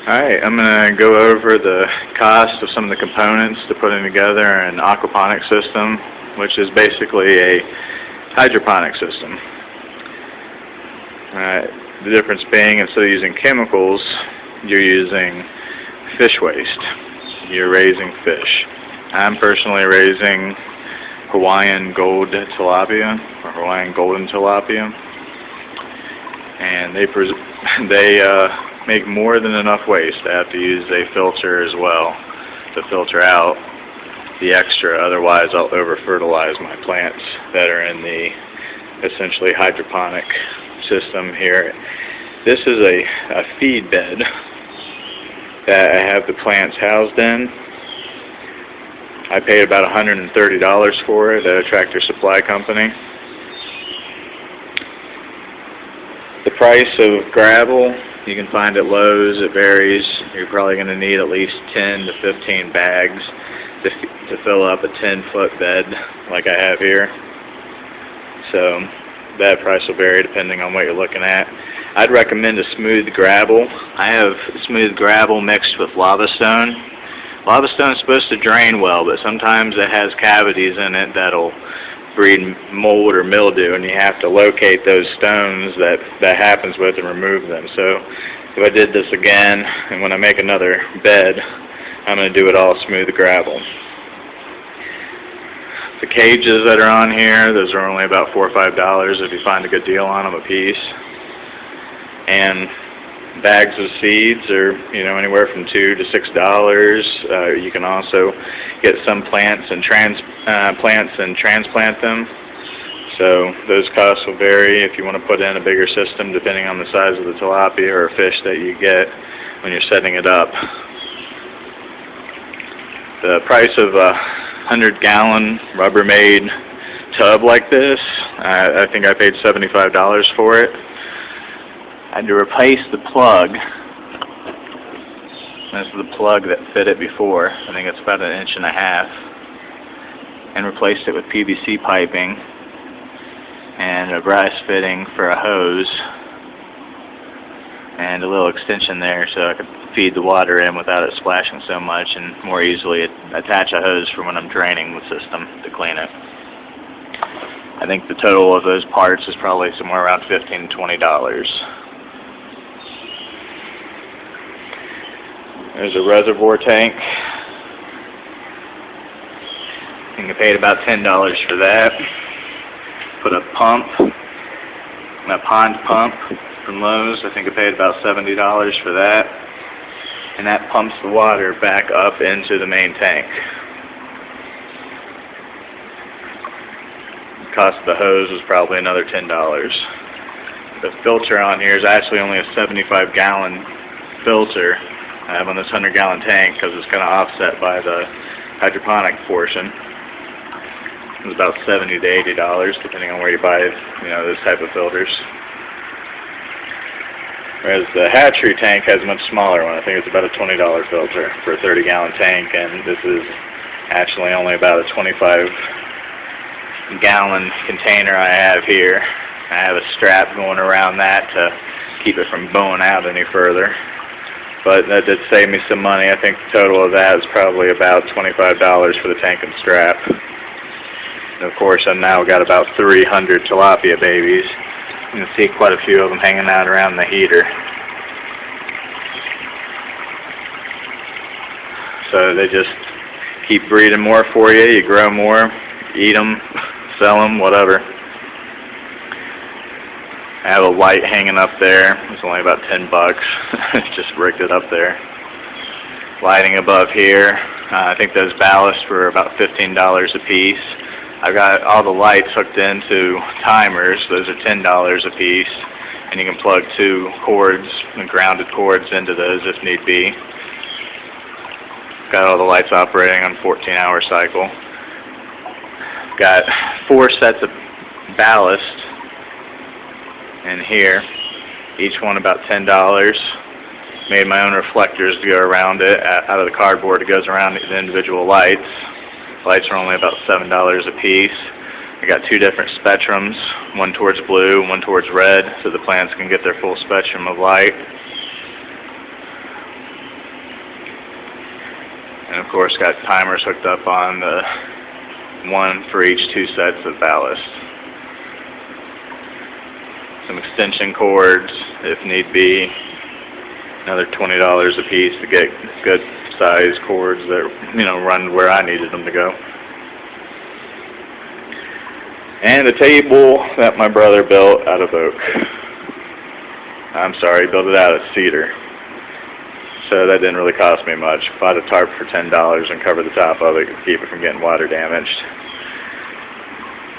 Alright, I'm going to go over the cost of some of the components to putting together an aquaponic system, which is basically a hydroponic system. The difference being, instead of using chemicals, you're using fish waste. You're raising fish. I'm personally raising Hawaiian gold tilapia, or Hawaiian golden tilapia, and they make more than enough waste. I have to use a filter as well to filter out the extra, otherwise I'll over-fertilize my plants that are in the essentially hydroponic system here. This is a feed bed that I have the plants housed in. I paid about $130 for it at a Tractor Supply company. The price of gravel you can find at Lowe's. It varies. You're probably going to need at least 10 to 15 bags to fill up a 10-foot bed like I have here. So that price will vary depending on what you're looking at. I'd recommend a smooth gravel. I have smooth gravel mixed with lava stone. Lava stone is supposed to drain well, but sometimes it has cavities in it that'll breed mold or mildew, and you have to locate those stones that happens with and remove them. So if I did this again, and when I make another bed, I'm going to do it all smooth gravel. The cages that are on here, those are only about $4 or $5 if you find a good deal on them a piece. And bags of seeds are, anywhere from $2 to $6. You can also get some plants and transplant them. So those costs will vary if you want to put in a bigger system, depending on the size of the tilapia or fish that you get when you're setting it up. The price of a 100-gallon Rubbermaid tub like this, I think I paid $75 for it. I had to replace the plug. This is the plug that fit it before. I think it's about 1.5 inches, and replaced it with PVC piping and a brass fitting for a hose and a little extension there so I could feed the water in without it splashing so much, and more easily attach a hose for when I'm draining the system to clean it. I think the total of those parts is probably somewhere around $15 to $20. There's a reservoir tank. I think I paid about $10 for that. Put a pump, a pond pump from Lowe's. I think I paid about $70 for that. And that pumps the water back up into the main tank. The cost of the hose was probably another $10. The filter on here is actually only a 75-gallon filter I have on this 100-gallon tank because it's kind of offset by the hydroponic portion. It's about $70 to $80 depending on where you buy this type of filters. Whereas the hatchery tank has a much smaller one. I think it's about a $20 filter for a 30-gallon tank, and this is actually only about a 25-gallon container I have here. I have a strap going around that to keep it from bowing out any further. But that did save me some money. I think the total of that is probably about $25 for the tank and strap. And of course, I've now got about 300 tilapia babies. You can see quite a few of them hanging out around the heater. So they just keep breeding more for you. You grow more, eat them, sell them, whatever. I have a light hanging up there. It's only about $10. Just rigged it up there. Lighting above here. I think those ballasts were about $15 a piece. I've got all the lights hooked into timers. Those are $10 a piece. And you can plug 2 cords, grounded cords, into those if need be. Got all the lights operating on a 14-hour cycle. Got 4 sets of ballast in here, each one about $10. Made my own reflectors to go around it out of the cardboard. It goes around the individual lights. Lights are only about $7 a piece. I got 2 different spectrums, one towards blue and one towards red, so the plants can get their full spectrum of light. And of course got timers hooked up on the one for each 2 sets of ballast. Some extension cords if need be. Another $20 a piece to get good size cords that, you know, run where I needed them to go. And a table that my brother built out of oak. I'm sorry, he built it out of cedar. So that didn't really cost me much. Bought a tarp for $10 and covered the top of it to keep it from getting water damaged.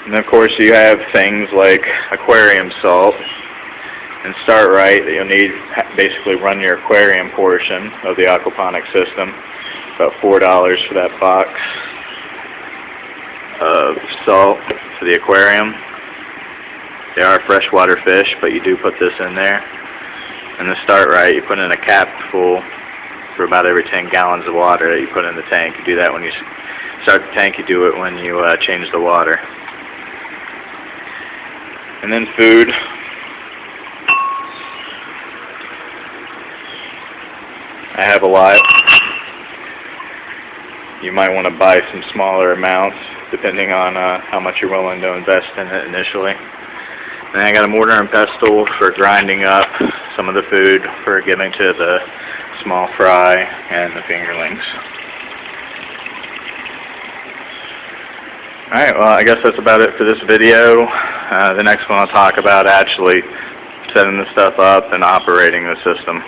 And of course you have things like aquarium salt. And start right, you'll need basically run your aquarium portion of the aquaponic system. About $4 for that box of salt for the aquarium. They are freshwater fish, but you do put this in there. And to start right, you put in a cap full for about every 10 gallons of water that you put in the tank. You do that when you start the tank, you do it when you change the water. And then food. I have a lot. You might want to buy some smaller amounts depending on how much you're willing to invest in it initially. And I got a mortar and pestle for grinding up some of the food for giving to the small fry and the fingerlings. Alright, well I guess that's about it for this video. The next one I'll talk about actually setting the stuff up and operating the system.